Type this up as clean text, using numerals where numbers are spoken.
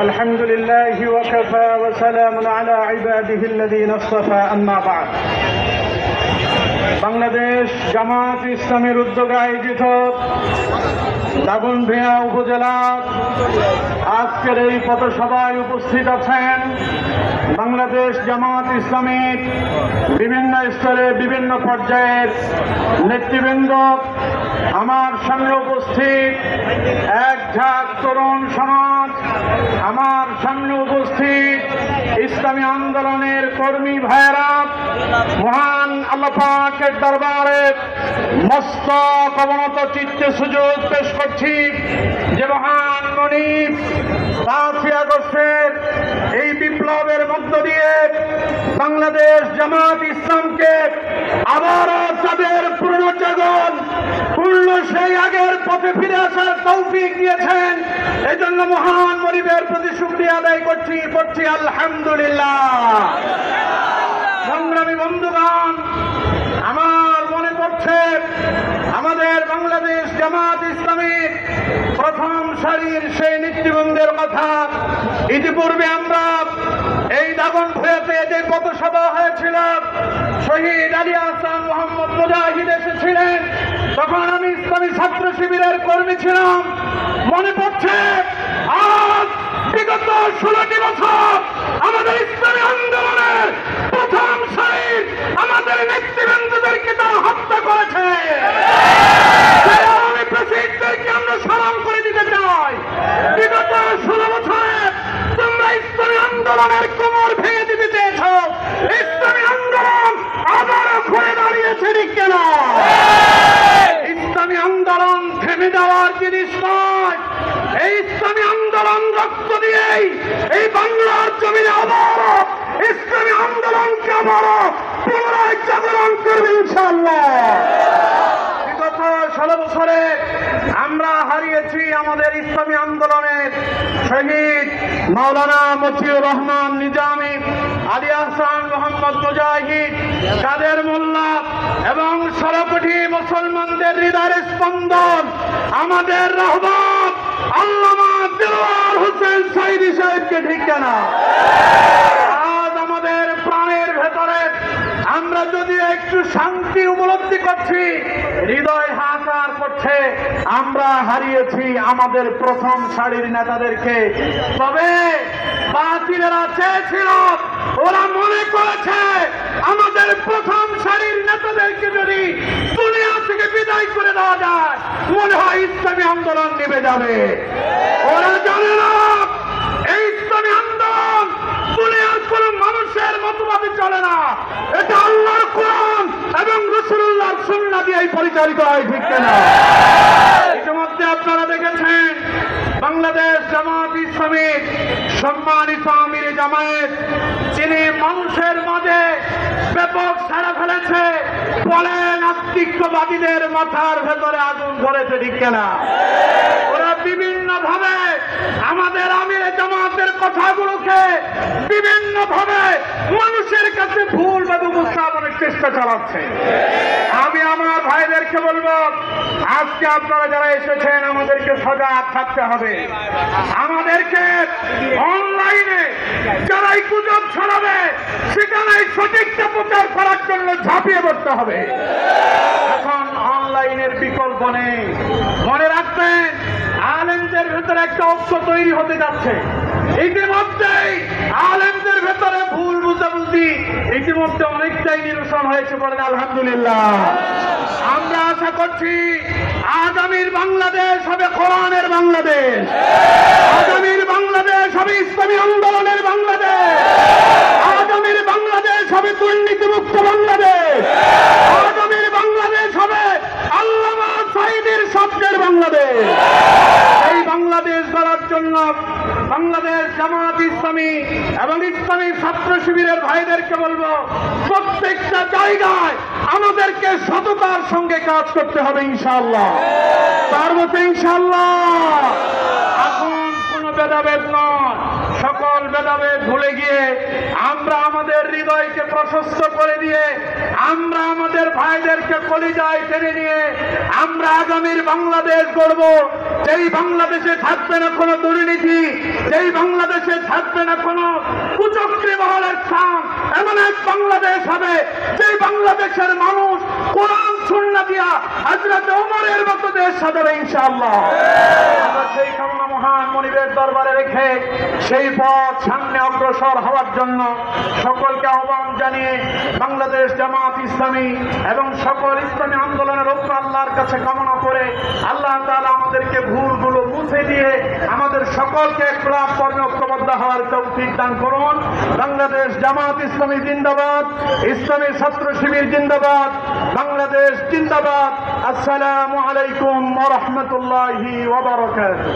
الحمد لله وكفى وسلام على عباده الذين اصطفى أما بعد বাংলাদেশ জামাত ইসলামের উদ্যোগে আয়োজিত দাগনভূঞা উপজেলা আজকের এই পথসভায় উপস্থিত আছেন বাংলাদেশ জামাত ইসলামের বিভিন্ন স্তরে বিভিন্ন পর্যায়ের নেতৃবৃন্দ। আমার সামনে উপস্থিত এক ঝাঁক তরুণ সমাজ, আমার সামনে উপস্থিত ইসলামী আন্দোলনের কর্মী ভাইয়েরা, মহান আল্লাহ পাকের দরবারে মস্তক অবনত চিত্তে সুজুদ পেশ করছি যে মহান মনিব ৫ই আগস্টের এই বিপ্লবের মধ্য দিয়ে বাংলাদেশ জামাত ইসলামকে আবারও তাদের পুনর্জাগরণ পূর্ণ সেই আগের পথে ফিরে আসার তৌফিক দিয়েছেন। এই জন্য মহান মনিবের প্রতি শুকরিয়া আদায় করছি আলহামদুলিল্লাহ। সংগ্রামী বন্ধুগণ, আমার মনে পড়ছে আমাদের বাংলাদেশ জামাত ইসলামের প্রথম সারির সেই নেতৃবৃন্দের কথা। ইতিপূর্বে আমরা এই দাগনভূঞাতে যে পথসভা হয়েছিল, শহীদ আলী আহসান মোহাম্মদ মুজাহিদ এসেছিলেন, তখন আমি ইসলামী ছাত্র শিবিরের কর্মী ছিলাম। মনে পড়ছে আজ বিগত 16টি বছর আমাদের ইসলামী আন্দোলনের প্রথম সারির আমাদের নেতৃবৃন্দদেরকে তারা হত্যা করেছে। আমি প্রেসিডেন্টদেরকে আমরা সালাম করে দিতে চাই। বিগত 16 বছরে তোমরা ইসলামী আন্দোলনের কোমর ভেঙে দিতে চেয়েছ। ইসলামী আন্দোলন আবারও ঘুরে দাঁড়িয়েছে, ঠিক কেন? ইসলামী আন্দোলন থেমে যাওয়ার জিনিস নয়। এই ইসলামী আন্দোলন রক্ত দিয়েই এই বাংলার জমিনে আবারও ইসলামী আন্দোলনকে আবারও পুনরায় জাগরণ করবে ইনশাআল্লাহ। বিগত 16 বছরে আমরা হারিয়েছি আমাদের ইসলামী আন্দোলনের শহীদ মাওলানা মতিউর রহমান নিজামী, আলী আহসান মোহাম্মদ মুজাহিদ, কাদের মোল্লা এবং 16 কোটি মুসলমানদের হৃদয়ের স্পন্দন আমাদের রহমান আল্লামা দিলওয়ার হোসেন সাইদি সাহেবকে, ঠিক না? আজ আমাদের প্রাণের ভেতরে আমরা যদি একটু শান্তি উপলব্ধি করছি, হৃদয় হাহাকার করছে, আমরা হারিয়েছি আমাদের প্রথম সারির নেতাদেরকে। তবে বাতিলেরা চেয়েছিল, ওরা মনে করেছে আমাদের প্রথম সারির নেতাদেরকে যদি দুনিয়া থেকে বিদায় করে দেওয়া যায়, মনে হয় ইসলামী আন্দোলন নেমে যাবে। ওরা জানে না এই ইসলামী আন্দোলন দুনিয়ার কোন মানুষের মতবাদে চলে না, এটা আল্লাহর কোরআন এবং রাসূলুল্লাহর সুন্নাহ দিয়ে পরিচালিত হয়, ঠিক না? ইতিমধ্যে আপনারা দেখেছেন বাংলাদেশ জামাত ইসলামের সম্মানিত আমির জামায়াত, যিনি মানুষের মাঝে ব্যাপক সাড়া ফেলেছে, বলেন আস্তিক্যবাদীদের মাথার ভেতরে আগুন ধরেছে, ঠিক না? ওরা বিভিন্ন ভাবে আমাদের আমির জামাতের কথাগুলোকে বিভিন্ন ভাবে মানুষের কাছে ভুল বা উপস্থাপনের চেষ্টা চালাচ্ছে। আমি আমার ভাইদেরকে বলবো, আজকে আপনারা যারা এসেছেন আমাদেরকে সজাগ থাকতে হবে। আমাদেরকে অনলাইনে যারাই গুজব ছড়াবে সেখানে সঠিকটা প্রচার করার জন্য ঝাঁপিয়ে পড়তে হবে। এখন অনলাইনের বিকল্প নেই। মনে রাখবেন, আলেমদের ভেতরে একটা ঐক্য তৈরি হতে যাচ্ছে। ইতিমধ্যেই আলেমদের ভেতরে ভুল বুঝাবুঝি ইতিমধ্যে অনেকটাই নিরসন হয়েছে, বলেন আলহামদুলিল্লাহ। আমরা আশা করছি আগামীর বাংলাদেশ হবে কোরআনের বাংলাদেশ, আগামীর বাংলাদেশ হবে ইসলামী আন্দোলনের বাংলাদেশ, আগামীর বাংলাদেশ হবে দুর্নীতিমুক্ত বাংলাদেশ, আগামীর বাংলাদেশ হবে আল্লামা সাঈদীর স্বপ্নের বাংলাদেশ। এই বাংলাদেশ গড়ার জন্য বাংলাদেশ জামাত ইসলামী এবং ইসলামী ছাত্র শিবিরের ভাইদেরকে বলবো, প্রত্যেকটা জায়গায় আমাদেরকে সততার সঙ্গে কাজ করতে হবে ইনশাআল্লাহ। তার মধ্যে ইনশাআল্লাহ এখন কোনো ভেদাভেদ নয়, সকল ভেদাভেদ ভুলে গিয়ে আমরা আমাদের হৃদয়কে প্রশস্ত করে দিয়ে আমরা আমাদের ভাইদেরকে কলিজায় টেনে নিয়ে আমরা আগামীর বাংলাদেশ গড়ব। যেই বাংলাদেশে থাকবে না কোনো দুর্নীতি, যেই বাংলাদেশে থাকবে না কোনো কুচক্রী মহলের স্থান, এমন এক বাংলাদেশ হবে যেই বাংলাদেশের মানুষ কোরআন সুন্নাহ দিয়া হযরত ওমরের মতো দেশ সাজাবে ইনশাআল্লাহ। আমরা সেই কামনা মহান মনিবের দরবারে রেখে সেই পথ সামনে অগ্রসর হওয়ার জন্য সকলকে আহ্বান জানিয়ে বাংলাদেশ জামাত ইসলামী এবং সকল ইসলামী আন্দোলনের ঐক্য আল্লাহর কাছে কামনা করে আল্লাহ তাআলা আমাদেরকে ভুলগুলো মুছে দিয়ে আমাদের সকলকে একরাম কর্মে ঐক্যবদ্ধ হওয়ার তৌফিক দান করুন। বাংলাদেশ জামাত ইসলামী জিন্দাবাদ, ইসলামী ছাত্র শিবির জিন্দাবাদ, বাংলাদেশ জিন্দাবাদ। আসসালামু আলাইকুম ওয়া রাহমাতুল্লাহি ওয়া বারাকাতুহু।